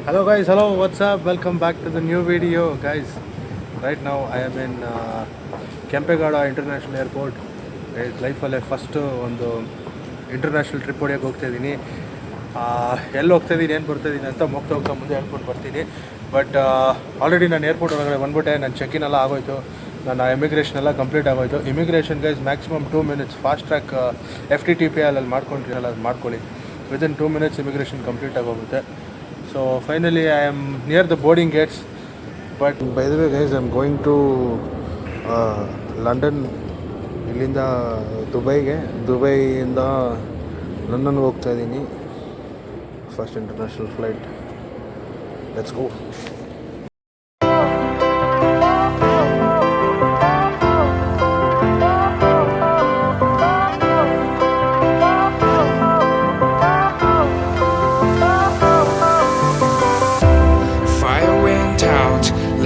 Hello guys, hello, what's up? Welcome back to the new video guys. Right now I am in Kempegowda International Airport. ಲೈಫಲ್ಲೇ first ಒಂದು international trip ಹೊಡೆಯೋಕೆ ಹೋಗ್ತಾಯಿದ್ದೀನಿ. ಎಲ್ಲಿ ಹೋಗ್ತಾಯಿದ್ದೀನಿ ಏನು ಬರ್ತಾಯಿದ್ದೀನಿ ಅಂತ ಹೋಗ್ತಾ ಮುಂದೆ ಹೇಳ್ಕೊಂಡು ಬರ್ತೀನಿ. ಬಟ್ ಆಲ್ರೆಡಿ ನಾನು ಏರ್ಪೋರ್ಟ್ ಒಳಗಡೆ ಬಂದ್ಬಿಟ್ಟೆ. ನನ್ನ ಚೆಕ್ ಇನ್ ಎಲ್ಲ ಆಗೋಯ್ತು, ನನ್ನ ಇಮಿಗ್ರೇಷನ್ ಎಲ್ಲ ಕಂಪ್ಲೀಟ್ ಆಗೋಯ್ತು. Immigration guys maximum 2 minutes fast track FTTP ಅಲ್ಲಿ ಮಾಡ್ಕೊಂಡಿರಲ್ಲ, ಅದು ಮಾಡ್ಕೊಳ್ಳಿ. ವಿದಿನ್ 2 minutes ಇಮಿಗ್ರೇಷನ್ ಕಂಪ್ಲೀಟ್ ಆಗೋಗುತ್ತೆ. So finally I am near the boarding gates. But by the way guys, I am going to London. ಇಲ್ಲಿಂದ ದುಬೈಯಿಂದ ಲಂಡನ್ಗೆ ಹೋಗ್ತಾ ಇದ್ದೀನಿ. First international flight. Let's go.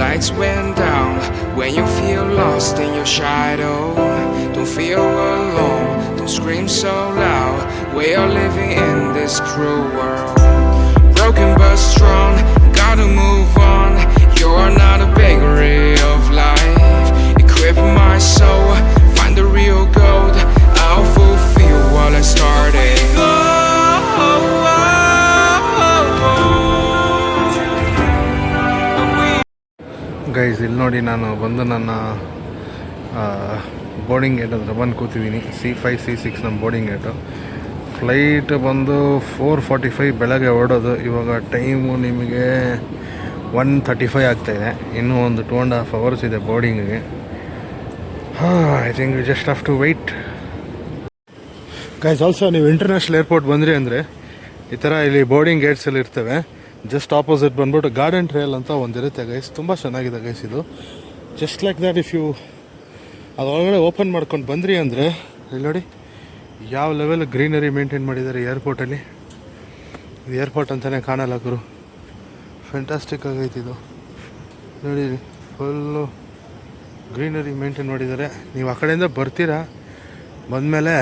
Lights went down when you feel lost in your shadow. Don't feel alone, don't scream so loud. We are living in this cruel world. Broken but strong, gotta move on. You're not a bakery of life. Equip my soul, find the real gold. I'll fulfill what I started. Guys ಇಲ್ಲಿ ನೋಡಿ, ನಾನು ಬಂದು ನನ್ನ boarding gate ಹತ್ರ ಬಂದು ಕೂತಿದ್ದೀನಿ. C5 C6 ನಮ್ಮ boarding gate. Flight ಬಂದು 4:45 ಬೆಳಗ್ಗೆ ಹೊರಡೋದು. ಇವಾಗ ಟೈಮು ನಿಮಗೆ 1:35 ಆಗ್ತಾಯಿದೆ. ಇನ್ನೂ ಒಂದು 2.5 hours ಇದೆ ಬೋರ್ಡಿಂಗಿಗೆ. I think we just have to wait. Guys also ನೀವು ಇಂಟರ್ನ್ಯಾಷನಲ್ ಏರ್ಪೋರ್ಟ್ ಬಂದ್ರಿ ಅಂದರೆ ಈ ಥರ ಇಲ್ಲಿ ಬೋರ್ಡಿಂಗ್ ಗೇಟ್ಸ್ ಎಲ್ಲ ಇರ್ತವೆ. ಜಸ್ಟ್ ಆಪೋಸಿಟ್ ಬಂದ್ಬಿಟ್ಟು ಗಾರ್ಡನ್ ಟ್ರೇಲ್ ಅಂತ ಒಂದಿರುತ್ತೆ ಗೈಸ್. ತುಂಬ ಚೆನ್ನಾಗಿದೆ ಗೈಸ್ ಇದು. Just like that if you ಅದರೊಳಗಡೆ ಓಪನ್ ಮಾಡ್ಕೊಂಡು ಬಂದ್ರಿ ಅಂದರೆ ಇಲ್ಲಿ ನೋಡಿ ಯಾವ ಲೆವೆಲ್ ಗ್ರೀನರಿ ಮೇಂಟೈನ್ ಮಾಡಿದ್ದಾರೆ ಏರ್ಪೋರ್ಟಲ್ಲಿ. ಇದು ಏರ್ಪೋರ್ಟ್ ಅಂತಲೇ ಕಾಣಲ್ಲ ಗುರು. ಫ್ಯಾಂಟಾಸ್ಟಿಕ್ ಆಗೈತೆ ಇದು ನೋಡಿ. ಫುಲ್ಲು ಗ್ರೀನರಿ ಮೇಂಟೈನ್ ಮಾಡಿದ್ದಾರೆ. ನೀವು ಆ ಕಡೆಯಿಂದ ಬರ್ತೀರಾ, ಬಂದಮೇಲೆ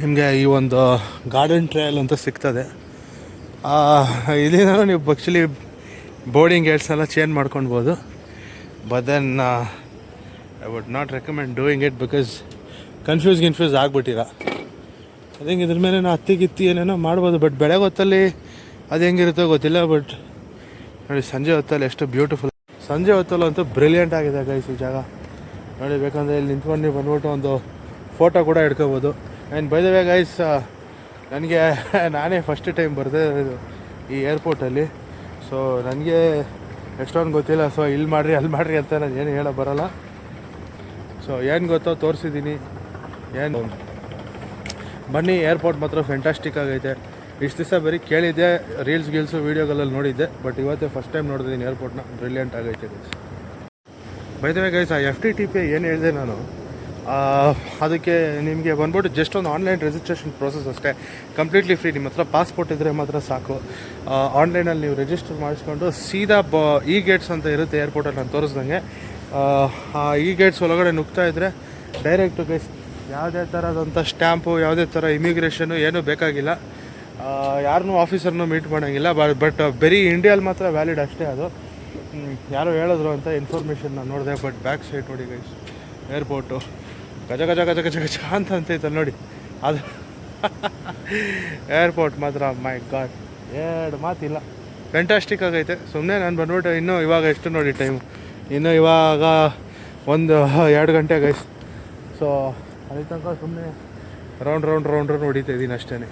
ನಿಮಗೆ ಈ ಒಂದು ಗಾರ್ಡನ್ ಟ್ರೇಲ್ ಅಂತ ಸಿಗ್ತದೆ. ಇಲ್ಲಿಂದ ನೀವು ಆ್ಯಕ್ಚುಲಿ ಬೋರ್ಡಿಂಗ್ ಗೇಟ್ಸ್ ಎಲ್ಲ ಚೇಂಜ್ ಮಾಡ್ಕೊಳ್ಬೋದು. But then I would not recommend doing it because confuse ಆಗ್ಬಿಟ್ಟಿರ. ಐ ಥಿಂಕ್ ಇದ್ರ ಮೇಲೆ ಹತ್ತಿ ಏನೇನೋ ಮಾಡ್ಬೋದು. ಬಟ್ ಬೆಳಗ್ಗೆ ಹೊತ್ತಲ್ಲಿ ಅದು ಹೆಂಗಿರುತ್ತೋ ಗೊತ್ತಿಲ್ಲ. ಬಟ್ ನೋಡಿ ಸಂಜೆ ಹೊತ್ತಲ್ಲಿ ಎಷ್ಟು ಬ್ಯೂಟಿಫುಲ್. ಸಂಜೆ ಹೊತ್ತಲ್ಲೂ ಅಂತೂ ಬ್ರಿಲಿಯಂಟ್ ಆಗಿದೆ ಗೈಸ್ ಈ ಜಾಗ ನೋಡಿ. ಬೇಕಂದರೆ ಇಲ್ಲಿ ನಿಂತ್ಕೊಂಡು ನೀವು ಬಂದ್ಬಿಟ್ಟು ಒಂದು ಫೋಟೋ ಕೂಡ ಹಿಡ್ಕೋಬೋದು. And by the way guys, ನನಗೆ ನಾನೇ ಫಸ್ಟ್ ಟೈಮ್ ಬರ್ದೆ ಈ ಏರ್ಪೋರ್ಟಲ್ಲಿ. ಸೊ ನನಗೆ ಎಷ್ಟೊಂದು ಗೊತ್ತಿಲ್ಲ. ಸೊ ಇಲ್ಲಿ ಮಾಡಿರಿ ಅಲ್ಲಿ ಮಾಡಿರಿ ಅಂತ ನಾನು ಏನು ಹೇಳೋ ಬರೋಲ್ಲ. ಸೊ ಏನು ಗೊತ್ತೋ ತೋರಿಸಿದ್ದೀನಿ. ಏನು ಬನ್ನಿ, ಏರ್ಪೋರ್ಟ್ ಮಾತ್ರ ಫ್ಯಾಂಟಾಸ್ಟಿಕ್ ಆಗೈತೆ. ಇಷ್ಟು ದಿವಸ ಬರೀ ಕೇಳಿದ್ದೆ, ರೀಲ್ಸ್ ವೀಡಿಯೋಗಳಲ್ಲಿ ನೋಡಿದ್ದೆ. ಬಟ್ ಇವತ್ತೇ ಫಸ್ಟ್ ಟೈಮ್ ನೋಡಿದ್ದೀನಿ ಏರ್ಪೋರ್ಟ್ನ. ಬ್ರಿಲಿಯಂಟ್ ಆಗೈತೆ guys. By the way guys, ಆ FTTP ಏನು ಹೇಳಿದೆ ನಾನು, ಅದಕ್ಕೆ ನಿಮಗೆ ಬಂದ್ಬಿಟ್ಟು ಜಸ್ಟ್ ಒಂದು ಆನ್ಲೈನ್ ರಿಜಿಸ್ಟ್ರೇಷನ್ ಪ್ರೋಸೆಸ್ ಅಷ್ಟೇ. Completely free. ನಿಮ್ಮ ಹತ್ರ ಪಾಸ್ಪೋರ್ಟ್ ಇದ್ದರೆ ಮಾತ್ರ ಸಾಕು. ಆನ್ಲೈನಲ್ಲಿ ನೀವು ರಿಜಿಸ್ಟರ್ ಮಾಡಿಸ್ಕೊಂಡು ಸೀದಾ ಇ ಗೇಟ್ಸ್ ಅಂತ ಇರುತ್ತೆ ಏರ್ಪೋರ್ಟಲ್ಲಿ ನಾನು ತೋರಿಸ್ದಂಗೆ. ಆ ಇ ಗೇಟ್ಸ್ ಒಳಗಡೆ ನುಗ್ತಾ ಇದ್ದರೆ ಡೈರೆಕ್ಟು ಗೈಸ್ ಯಾವುದೇ ಥರದಂಥ ಸ್ಟ್ಯಾಂಪು, ಯಾವುದೇ ಥರ ಇಮಿಗ್ರೇಷನು ಏನೂ ಬೇಕಾಗಿಲ್ಲ. ಯಾರನ್ನೂ ಆಫೀಸರ್ನೂ ಮೀಟ್ ಮಾಡೋಂಗಿಲ್ಲ. ಬಟ್ ಬರೀ ಇಂಡಿಯಲ್ಲಿ ಮಾತ್ರ ವ್ಯಾಲಿಡ್ ಅಷ್ಟೇ ಅದು. ಯಾರೋ ಹೇಳಿದ್ರು ಅಂತ ಇನ್ಫಾರ್ಮೇಷನ್ ನಾನು ನೋಡಿದೆ. ಬಟ್ ಬ್ಯಾಕ್ ಸೈಡ್ ನೋಡಿ ಗೈಸ್, ಏರ್ಪೋರ್ಟು ಗಜ ಗಜ ಗಜ ಗಜ ಗಜ ಅಂತ ಅಂತೈತಲ್ಲ ನೋಡಿ. ಅದು ಏರ್ಪೋರ್ಟ್ ಮಾತ್ರ ಮೈ ಗಾಡ್, ಎರಡು ಮಾತಿಲ್ಲ. ಫ್ಯಾಂಟಾಸ್ಟಿಕ್ ಆಗೈತೆ. ಸುಮ್ಮನೆ ನಾನು ಬಂದ್ಬಿಟ್ಟು ಇನ್ನೂ ಇವಾಗ ಎಷ್ಟು ನೋಡಿ ಟೈಮು, ಇನ್ನೂ ಇವಾಗ 1-2 ಗಂಟೆ ಗೈಸ್. ಸೊ ಅಲ್ಲಿ ತನಕ ಸುಮ್ಮನೆ ರೌಂಡ್ ಹೊಡಿತಾ ಇದ್ದೀನಿ ಅಷ್ಟೇ.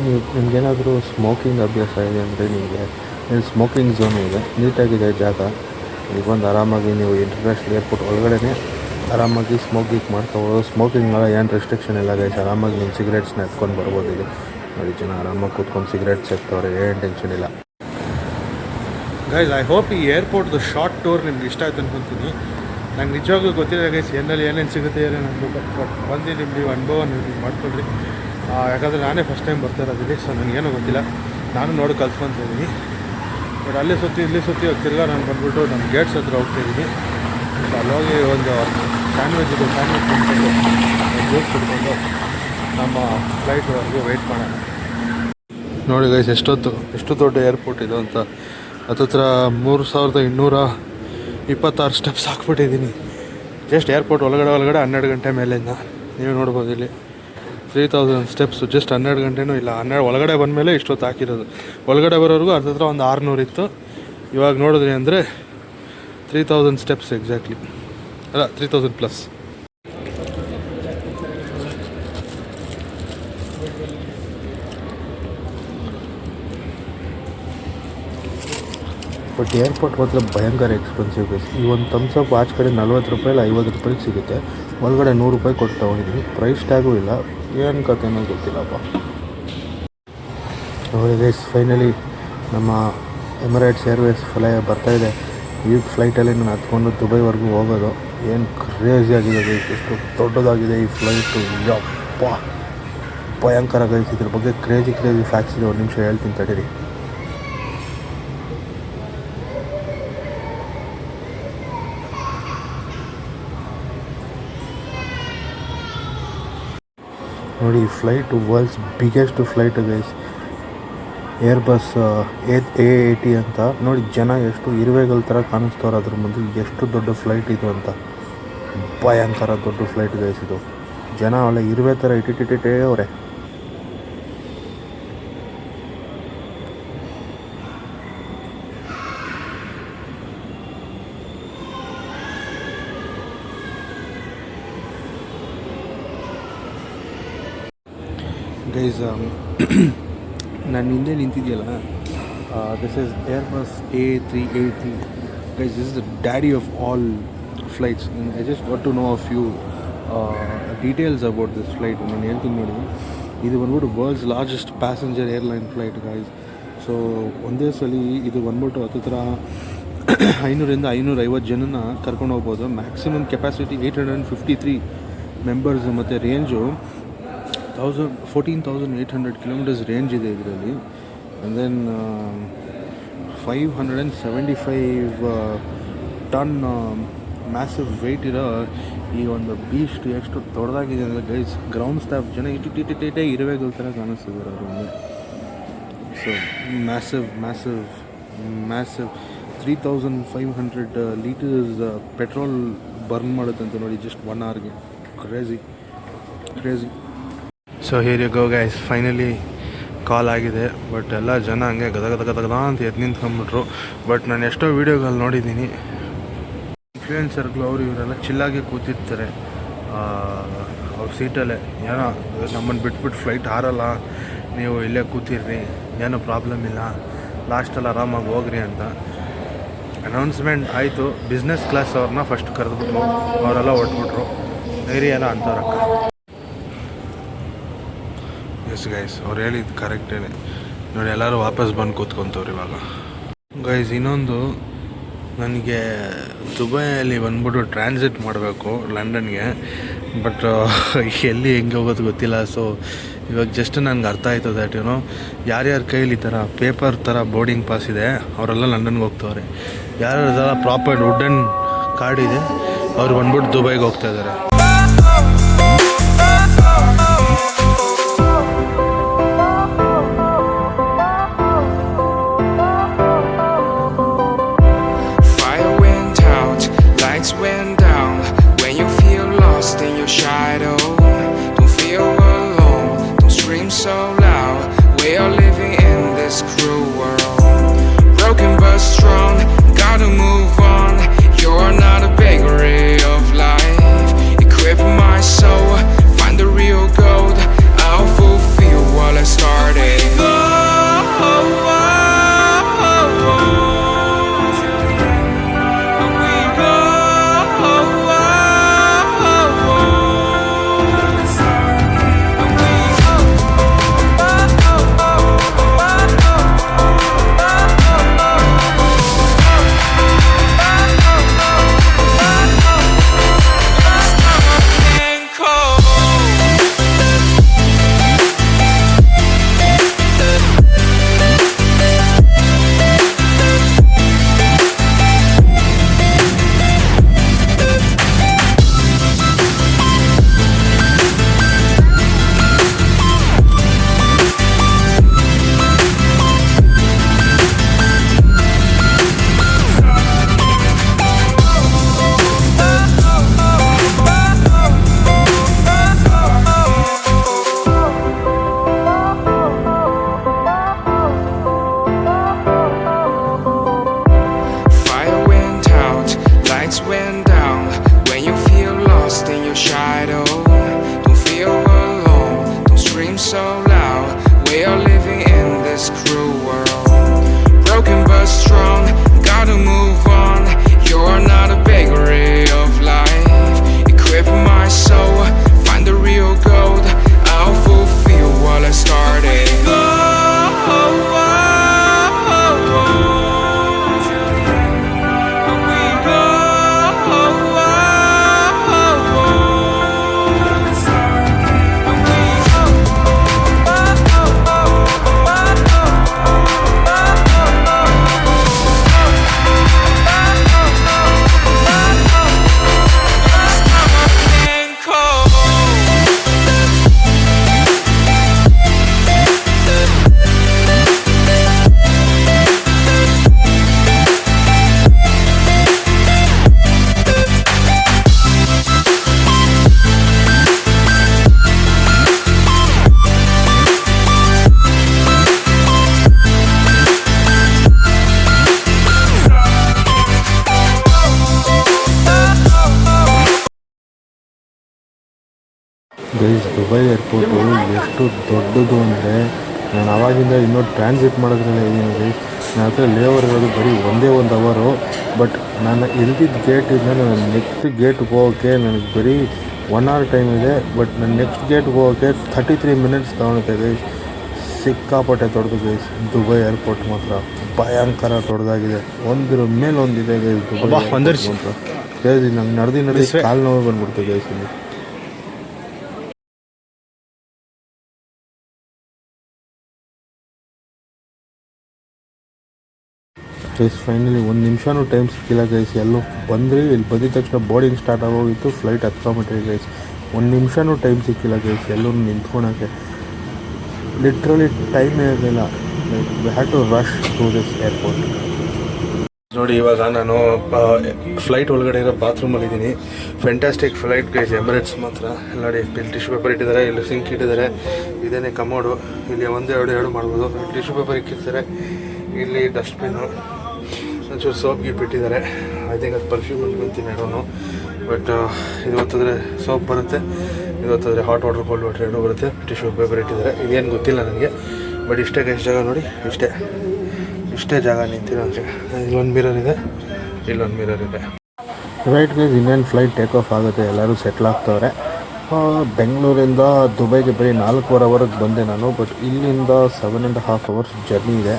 ನಿಮಗೇನಾದರೂ ಸ್ಮೋಕಿಂಗ್ ಅಭ್ಯಾಸ ಇದೆ ಅಂದರೆ ನಿಮಗೆ ಇಲ್ಲಿ ಸ್ಮೋಕಿಂಗ್ ಝೋನ್ ಇದೆ, ನೀಟಾಗಿದೆ ಜಾಗ. ಈಗ ಬಂದು ಆರಾಮಾಗಿ ನೀವು ಇಂಟರ್ನ್ಯಾಷನಲ್ ಏರ್ಪೋರ್ಟ್ ಒಳಗಡೆ ಆರಾಮಾಗಿ ಸ್ಮೋಕಿಂಗ್ ಮಾಡ್ಕೋಬೋದು. ಸ್ಮೋಕಿಂಗೆಲ್ಲ ಏನು ರೆಸ್ಟ್ರಿಕ್ಷನ್ ಇಲ್ಲ ಗೈಸ್. ಆರಾಮಾಗಿ ನೀವು ಸಿಗರೇಟ್ಸ್ನ ಎತ್ಕೊಂಡು ಬರ್ಬೋದು. ಇಲ್ಲಿ ನೋಡಿ ಜನ ಆರಾಮಾಗಿ ಕೂತ್ಕೊಂಡು ಸಿಗರೇಟ್ಸ್ ಎತ್ತವ್ರೆ, ಏನು ಟೆನ್ಷನ್ ಇಲ್ಲ ಗೈಸ್. ಐ ಹೋಪ್ ಈ ಏರ್ಪೋರ್ಟ್ದು ಶಾರ್ಟ್ ಟೂರ್ ನಿಮ್ಗೆ ಇಷ್ಟ ಆಯ್ತು ಅನ್ಕೊತೀನಿ. ನಂಗೆ ನಿಜವಾಗ್ಲೂ ಗೊತ್ತಿಲ್ಲ ಗೈಸ್ ಏನಲ್ಲಿ ಏನೇನು ಸಿಗುತ್ತೆ ಏನೇನು ಅನ್ಬೇಕು. ಬಟ್ ಬಂದು ನೀವು ಅನುಭವ ನೀವು ಮಾಡ್ಕೊಳ್ರಿ. ಯಾಕಂದರೆ ನಾನೇ ಫಸ್ಟ್ ಟೈಮ್ ಬರ್ತಾ ಇರೋದಿಲ್ಲಿ, ಸೊ ನನಗೇನೂ ಗೊತ್ತಿಲ್ಲ. ನಾನು ನೋಡಿ ಕಲ್ತ್ಕೊತಿದ್ದೀನಿ. ಬಟ್ ಅಲ್ಲಿ ಸುತ್ತಿ ಇಲ್ಲಿ ಸುತ್ತಿ ತಿರ್ಗಾ ನಾನು ಬಂದ್ಬಿಟ್ಟು ನಮ್ಮ ಗೇಟ್ಸ್ ಹತ್ರ ಹೋಗ್ತಾಯಿದ್ದೀನಿ. ಸೊ ಅಲ್ಲೋಗಿ ಒಂದು ಸ್ಯಾಂಡ್ವಿಚ್ ತಿಂದ್ಕೊಂಡು ಜ್ಯೂಸ್ ಕುಡ್ಕೊಂಡು ನಮ್ಮ ಫ್ಲೈಟ್ವರೆಗೂ ವೆಯ್ಟ್ ಮಾಡೋಣ. ನೋಡಿ ಗೈಸ್ ಎಷ್ಟು ದೊಡ್ಡ ಏರ್ಪೋರ್ಟ್ ಇದು ಅಂತ. ಹತ್ತತ್ರ 3226 ಸ್ಟೆಪ್ಸ್ ಹಾಕ್ಬಿಟ್ಟಿದ್ದೀನಿ ಜಸ್ಟ್ ಏರ್ಪೋರ್ಟ್ ಒಳಗಡೆ 12 ಗಂಟೆ ಮೇಲಿಂದ. ನೀವು ನೋಡ್ಬೋದು ಇಲ್ಲಿ 3000 ಸ್ಟೆಪ್ಸು ಜಸ್ಟ್ 12 ಗಂಟೆನೂ ಇಲ್ಲ. 12 ಒಳಗಡೆ ಬಂದಮೇಲೆ ಇಷ್ಟೊತ್ತು ಹಾಕಿರೋದು. ಒಳಗಡೆ ಬರೋರಿಗೂ ಹತ್ತತ್ರ ಒಂದು 600 ಇತ್ತು. ಇವಾಗ ನೋಡಿದ್ರಿ ಅಂದರೆ 3000 ಸ್ಟೆಪ್ಸ್ ಎಕ್ಸಾಕ್ಟ್ಲಿ, ಅಲ್ಲ 3000 ಪ್ಲಸ್. ಬಟ್ ಏರ್ಪೋರ್ಟ್ ಮಾತ್ರ ಭಯಂಕರ ಎಕ್ಸ್ಪೆನ್ಸಿವ್ ಗೈಸ್. ಈ ಒಂದು ಥಮ್ಸಪ್ ಆಚೆ ಕಡೆ 40 ರೂಪಾಯಿ ಇಲ್ಲ 50 ರೂಪಾಯಿಗೆ ಸಿಗುತ್ತೆ. ಒಳಗಡೆ 100 ರೂಪಾಯಿ ಕೊಟ್ಟು ತೊಗೊಂಡಿದ್ದೀನಿ. ಪ್ರೈಸ್ ಟ್ಯಾಗೂ ಇಲ್ಲ, ಏನು ಕತೆ ಅನ್ನೋದು ಗೊತ್ತಿಲ್ಲಪ್ಪ. ನೋಡಿ ಗೈಸ್, ಫೈನಲಿ ನಮ್ಮ ಎಮಿರೇಟ್ಸ್ ಏರ್ವೇಸ್ ಬರ್ತಾಯಿದೆ. ಈ ಫ್ಲೈಟಲ್ಲಿ ನಾನು ಹತ್ಕೊಂಡು ದುಬೈವರೆಗೂ ಹೋಗೋದು. ಏನು ಕ್ರೇಜಿ ಆಗಿದೆ ಗೈಸ್, ಎಷ್ಟು ದೊಡ್ಡದಾಗಿದೆ ಈ ಫ್ಲೈಟು. ಯಪ್ಪ ಭಯಂಕರ ಗೈಸ್. ಇದ್ರ ಬಗ್ಗೆ ಕ್ರೇಜಿ ಫ್ಯಾಕ್ಟ್ಸ್ ಇದೆ, 1 ನಿಮಿಷ ಹೇಳ್ತೀನಿ ತಡೀರಿ. ನೋಡಿ ಈ flight world's biggest flight guys, Airbus A380 ಅಂತ. ನೋಡಿ ಜನ ಎಷ್ಟು ಇರುವೆಗಳ ಥರ ಕಾಣಿಸ್ತವ್ರೆ ಅದ್ರ ಮುಂದೆ. ಎಷ್ಟು ದೊಡ್ಡ ಫ್ಲೈಟ್ ಇದು ಅಂತ. ಭಯಂಕರ ದೊಡ್ಡ ಫ್ಲೈಟ್ ಗೈಸ್ ಇದು. ಜನ ಒಳ್ಳೆ ಇರುವೆ ಥರ ಇಟ್ಟಿಟ್ಟೇ ಅವರೇ. ಗೈಸ್ ನಾನು ಹಿಂದೆ ನಿಂತಿದೆಯಲ್ಲ, this is Airbus A380 guys. This is the daddy of all flights. I just want to know a few details about this flight. ನಾನು ಹೇಳ್ತೀನಿ ನೋಡಿ. ಇದು ಬಂದ್ಬಿಟ್ಟು world's largest passenger airline flight guys. So ಒಂದೇ ಸಲ ಇದು ಬಂದ್ಬಿಟ್ಟು ಹತ್ತಿರ 500ರಿಂದ 550 ಜನನ ಕರ್ಕೊಂಡು ಹೋಗ್ಬೋದು. Maximum capacity 853 members. ಮತ್ತು ರೇಂಜು 14,800 ಕಿಲೋಮೀಟರ್ಸ್ ರೇಂಜ್ ಇದೆ ಇದರಲ್ಲಿ. And then 575 ton massive weight ಇರೋ ಈ ಒಂದು ಬೀಸ್ಟ್ ಎಷ್ಟು ದೊಡ್ಡದಾಗಿದೆ ಅಂದರೆ ಗೈಸ್, ಗ್ರೌಂಡ್ ಸ್ಟಾಫ್ ಜನ ಇಟ್ಟಿಟ್ಟೇ ಇರುವೆಗಳ ಥರ ಕಾಣಿಸ್ತಿದ್ದಾರೆ ಅವರು. So massive 3500 litres petrol burn ಮಾಡುತ್ತಂತೆ ನೋಡಿ ಜಸ್ಟ್ 1 hourಗೆ. Crazy. So here you go guys, finally call ಆಗಿದೆ. ಬಟ್ ಎಲ್ಲ ಜನ ಹಂಗೆ ಗದ ಅಂತ ಎದ್ದು ನಿಂತ್ಕೊಂಡ್ಬಿಟ್ರು. ಬಟ್ ನಾನು ಎಷ್ಟೋ ವೀಡಿಯೋಗಳು ನೋಡಿದ್ದೀನಿ, ಇನ್ಫ್ಲೂಯೆನ್ಸರ್ಗಳು ಇವರೆಲ್ಲ ಚಿಲ್ಲಾಗಿ ಕೂತಿರ್ತಾರೆ ಅವ್ರ ಸೀಟಲ್ಲೇ. ಏನೋ ನಮ್ಮನ್ನು ಬಿಟ್ಬಿಟ್ಟು ಫ್ಲೈಟ್ ಹಾರಲ್ಲ, ನೀವು ಇಲ್ಲೇ ಕೂತಿರ್ರಿ, ಏನೂ ಪ್ರಾಬ್ಲಮ್ ಇಲ್ಲ, ಲಾಸ್ಟಲ್ಲಿ ಆರಾಮಾಗಿ ಹೋಗ್ರಿ ಅಂತ ಅನೌನ್ಸ್ಮೆಂಟ್ ಆಯಿತು. ಬಿಸ್ನೆಸ್ ಕ್ಲಾಸ್ ಅವ್ರನ್ನ ಫಸ್ಟ್ ಕರೆದ್ಬಿಟ್ರು, ಅವರೆಲ್ಲ ಹೊಟ್ಬಿಟ್ರು. ಏರಿಯೆಲ್ಲ ಅಂತವ್ರಕ್ಕ. ಎಸ್ ಗೈಸ್, ಅವ್ರು ಹೇಳಿದ್ದು ಕರೆಕ್ಟೇ ನೋಡಿ. ಎಲ್ಲರೂ ವಾಪಸ್ ಬಂದು ಕೂತ್ಕೊತವ್ರು ಇವಾಗ. ಗೈಸ್ ಇನ್ನೊಂದು, ನನಗೆ ದುಬೈಯಲ್ಲಿ ಬಂದ್ಬಿಟ್ಟು ಟ್ರಾನ್ಸಿಟ್ ಮಾಡಬೇಕು ಲಂಡನ್ಗೆ. ಬಟ್ ಎಲ್ಲಿ ಹೆಂಗೆ ಹೋಗೋದು ಗೊತ್ತಿಲ್ಲ. ಸೊ ಇವಾಗ ಜಸ್ಟ್ ನನಗೆ ಅರ್ಥ ಆಯ್ತು ದ್ಯಾಟ್ ಏನೋ ಯಾರ್ಯಾರ ಕೈಲಿ ಈ ಥರ ಪೇಪರ್ ಥರ ಬೋರ್ಡಿಂಗ್ ಪಾಸ್ ಇದೆ ಅವರೆಲ್ಲ ಲಂಡನ್ಗೆ ಹೋಗ್ತವ್ರೆ. ಯಾರ್ಯಾರ ಪ್ರಾಪರ್ ವುಡನ್ ಕಾರ್ಡ್ ಇದೆ ಅವ್ರು ಬಂದ್ಬಿಟ್ಟು ದುಬೈಗೆ ಹೋಗ್ತಾ ಇದ್ದಾರೆ. Went down when you feel lost in your shadow. Don't feel alone, don't scream so loud. We are living in this cruel world. Broken but strong, gotta move on. You're not a bakery of life. You guys Dubai airport ಎಷ್ಟು ದೊಡ್ಡದು ಅಂದರೆ ನಾನು ಆವಾಗಿಂದ ಇನ್ನೂ transit ಮಾಡೋದ್ರಲ್ಲೇ ಇದ್ದೀನಿ guys. ನನ್ನ ಹತ್ರ liver ಇರೋದು ಬರೀ ಒಂದೇ ಒಂದು ಅವರು. ಬಟ್ ನಾನು ಇಲ್ದಿದ್ದ ಗೇಟಿಂದ ನಾನು ನೆಕ್ಸ್ಟ್ ಗೇಟ್ಗೆ ಹೋಗೋಕ್ಕೆ ನನಗೆ ಬರೀ 1 hour ಟೈಮ್ ಇದೆ. ಬಟ್ ನಾನು ನೆಕ್ಸ್ಟ್ ಗೇಟ್ಗೆ ಹೋಗೋಕ್ಕೆ 33 minutes ತೊಗೊಳುತ್ತೆ ಗೈಸ್. ಸಿಕ್ಕಾಪಟ್ಟೆ ದೊಡ್ಡದು ಗೈಸ್ ದುಬೈ ಏರ್ಪೋರ್ಟ್ ಮಾತ್ರ ಭಯಂಕರ ದೊಡ್ಡದಾಗಿದೆ. ಒಂದ್ರ ಮೇಲೆ ಒಂದಿದೆ ಗೈಸ್ ದುಬೈ ಮಾತ್ರ ಗೈಸ್. ನಂಗೆ ನಡೆದು ಕಾಲು ನೋವು ಬಂದ್ಬಿಡ್ತು ಗೈಸ್ ಇಲ್ಲಿ. ಗೈಸ್ ಫೈನಲಿ 1 ನಿಮಿಷನೂ ಟೈಮ್ ಸಿಕ್ಕಿಲ್ಲ ಗೈಸ್. ಎಲ್ಲೋ ಬಂದ್ರಿ ಇಲ್ಲಿ ಬಂದಿದ ತಕ್ಷಣ ಬೋರ್ಡಿಂಗ್ ಸ್ಟಾರ್ಟ್ ಆಗೋಗಿತ್ತು. ಫ್ಲೈಟ್ ಹತ್ಕೊಂಬಿಟ್ರಿ ಗೈಸ್. 1 ನಿಮಿಷನೂ ಟೈಮ್ ಸಿಕ್ಕಿಲ್ಲ ಗೈಸ್ ಎಲ್ಲೂ ನಿಂತ್ಕೊಳಕ್ಕೆ. ಲಿಟ್ರಲಿ ಟೈಮೇ ಇರಲಿಲ್ಲ. Like we had to rush to this airport. ನೋಡಿ ಇವಾಗ ನಾನು ಫ್ಲೈಟ್ ಒಳಗಡೆ ಇರೋ ಬಾತ್ರೂಮಲ್ಲಿದ್ದೀನಿ. ಫ್ಯಾಂಟಾಸ್ಟಿಕ್ ಫ್ಲೈಟ್ ಗೈಸ್ ಎಮಿರೇಟ್ಸ್ ಮಾತ್ರ. ನೋಡಿ ಇಲ್ಲಿ ಟಿಶ್ಯೂ ಪೇಪರ್ ಇಟ್ಟಿದ್ದಾರೆ, ಇಲ್ಲಿ ಸಿಂಕ್ ಇಟ್ಟಿದ್ದಾರೆ, ಇದೇನೇ ಕಮೋಡು. ಇಲ್ಲಿ 1 2 2 ಮಾಡ್ಬೋದು. ಟಿಶ್ಯೂ ಪೇಪರ್ ಇಕ್ಕಿರ್ತಾರೆ, ಇಲ್ಲಿ ಡಸ್ಟ್ಬಿನ್ನು, ಒಂಚೂರು ಸೋಪ್ ಗೀಪ್ ಇಟ್ಟಿದ್ದಾರೆ. ಐ ಥಿಂಕ್ ಅದು ಪರ್ಫ್ಯೂಮ್ ಅನ್ಕೊಂತೀನಿ ಎರಡೂ. ಬಟ್ ಇದು ಹೊತ್ತಿದ್ರೆ ಸೋಪ್ ಬರುತ್ತೆ, ಇದು ಹೊತ್ತಿದ್ರೆ ಹಾಟ್ ವಾಟರ್ ಕೋಲ್ಡ್ ವಾಟರ್ ಎರಡೂ ಬರುತ್ತೆ. ಟಿಶ್ಯೂ ಪೇಪರ್ ಇಟ್ಟಿದ್ದಾರೆ, ಇದೇನು ಗೊತ್ತಿಲ್ಲ ನನಗೆ. ಬಟ್ ಇಷ್ಟೇ ಗೈಸ್ ಜಾಗ ನೋಡಿ, ಇಷ್ಟೇ ಜಾಗ ನಿಂತಿರೋಕ್ಕೆ. ಇಲ್ಲೊಂದು ಮಿರರ್ ಇದೆ, ಇಲ್ಲೊಂದು ಮಿರರ್ ಇದೆ. ರೈಟ್ ಗೈಸ್ ಇನ್ನೇನು ಫ್ಲೈಟ್ ಟೇಕ್ ಆಫ್ ಆಗುತ್ತೆ. ಎಲ್ಲರೂ ಸೆಟ್ಲ್ ಆಗ್ತವ್ರೆ. ಬೆಂಗಳೂರಿಂದ ದುಬೈಗೆ ಬರೀ 4.25 hours ಬಂದೆ ನಾನು. ಬಟ್ ಇಲ್ಲಿಂದ 7.5 hours ಜರ್ನಿ ಇದೆ.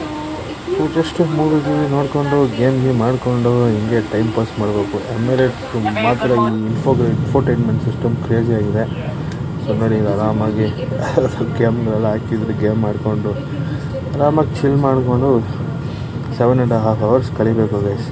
ಸೊ ಜಸ್ಟ್ ಮೂವಿ ನೋಡಿಕೊಂಡು ಗೇಮ್ ಮಾಡಿಕೊಂಡು ಹಿಂಗೆ ಟೈಮ್ ಪಾಸ್ ಮಾಡಬೇಕು. ಎಮಿರೇಟ್ಸ್ ಮಾತ್ರ ಈ ಇನ್ಫೋಟೈನ್ಮೆಂಟ್ ಸಿಸ್ಟಮ್ ಕ್ರೇಜಿ ಆಗಿದೆ. ಸೊ ನೋಡಿ ಈಗ ಆರಾಮಾಗಿ ಗೇಮ್ಗಳೆಲ್ಲ ಹಾಕಿದ್ರೆ ಗೇಮ್ ಮಾಡಿಕೊಂಡು ಆರಾಮಾಗಿ ಚಿಲ್ ಮಾಡಿಕೊಂಡು 7.5 hours ಕಳಿಬೇಕು guys.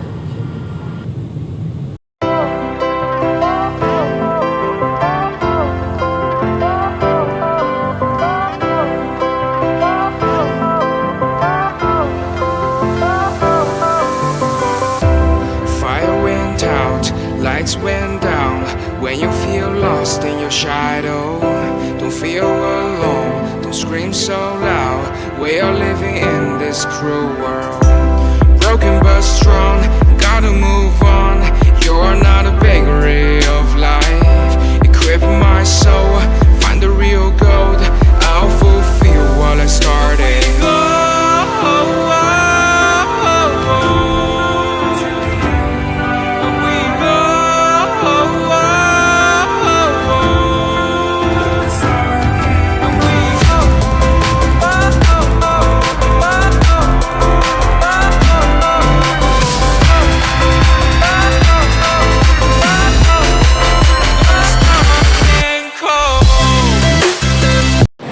Lights went down when you feel lost in your shadow. Don't feel alone, don't scream so loud. We are living in this cruel world. Broken but strong, gotta move on. You're not a bakery of life. Equip my soul, find the real gold. I'll fulfill what I started.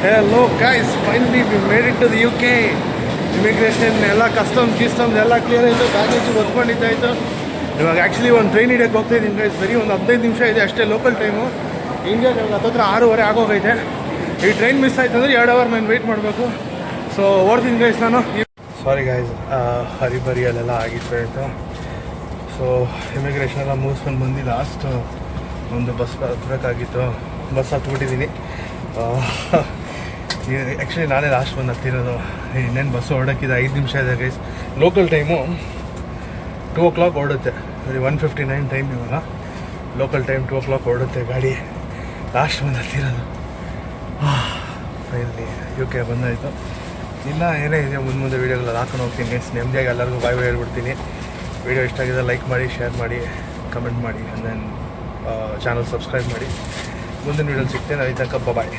Hello guys, finally we made it to the UK. Immigration ಎಲ್ಲ customs ಎಲ್ಲ clear ಆಯಿತು. Baggage ಹೊತ್ಕೊಂಡಿದ್ದಾಯಿತು. ಇವಾಗ actually ಒಂದು train ಹಿಡಿಯೋಕ್ಕೆ ಹೋಗ್ತಾಯಿದ್ದೀನಿ guys. ಬರೀ ಒಂದು 15 ನಿಮಿಷ ಇದೆ ಅಷ್ಟೇ ಲೋಕಲ್ ಟೈಮು. ಇಂಡಿಯಾದ ಇವಾಗ 6:30 ಆಗೋಗೈತೆ. ಈ ಟ್ರೈನ್ ಮಿಸ್ ಆಯ್ತು ಅಂದರೆ 2 hour ನಾನು ವೆಯ್ಟ್ ಮಾಡಬೇಕು. ಸೊ ಓಡ್ತೀನಿ ಗೈಸ್ ನಾನು. ಸಾರಿ ಗೈಸ್, ಹರಿಬರಿಯಲ್ಲೆಲ್ಲ ಆಗಿತ್ತು ಆಯಿತು. ಸೊ ಇಮಿಗ್ರೇಷನ್ ಎಲ್ಲ ಮುಗಿಸ್ಕೊಂಡು ಬಂದು ಲಾಸ್ಟ್ ಒಂದು ಬಸ್ ಹತ್ತಬೇಕಾಗಿತ್ತು. ಬಸ್ ಹತ್ಬಿಟ್ಟಿದ್ದೀನಿ. ಆ್ಯಕ್ಚುಲಿ ನಾನೇ ಲಾಸ್ಟ್ ಬಂದು ಹತ್ತಿರೋದು. ಇನ್ನೇನು ಬಸ್ಸು ಹೊರಡೋಕ್ಕಿದೆ 5 ನಿಮಿಷ ಇದೆ ಗೈಸ್. Local time 2 o'clock ಹೊರಡುತ್ತೆ. ಸರಿ 1:59 ಟೈಮ್ ಇವಾಗ. ಲೋಕಲ್ ಟೈಮ್ 2 o'clock ಹೊರಡುತ್ತೆ ಗಾಡಿ. ಲಾಸ್ಟ್ ಬಂದು ಹತ್ತಿರೋದು. Finally UK ಬಂದಾಯಿತು. ಇಲ್ಲ ಏನೇ ಇದೆ ಮುಂದೆ ವೀಡಿಯೋಗಳು ಹಾಕೊಂಡು ಹೋಗ್ತೀನಿ ಗೈಸ್. ನೆಮ್ಮದಿಯಾಗಿ ಎಲ್ಲರಿಗೂ ಬಾಯ್ ಹೇಳ್ಬಿಡ್ತೀನಿ. ವೀಡಿಯೋ ಇಷ್ಟ ಆಗಿದೆ ಲೈಕ್ ಮಾಡಿ, ಶೇರ್ ಮಾಡಿ, ಕಮೆಂಟ್ ಮಾಡಿ, ಆ್ಯಂಡ್ ದೆನ್ ಚಾನಲ್ ಸಬ್ಸ್ಕ್ರೈಬ್ ಮಾಡಿ. ಮುಂದಿನ ವೀಡಿಯೋಲಿ ಸಿಗ್ತೇನೆ. ಅಲ್ಲಿ ತನಕ ಬಾಯ್.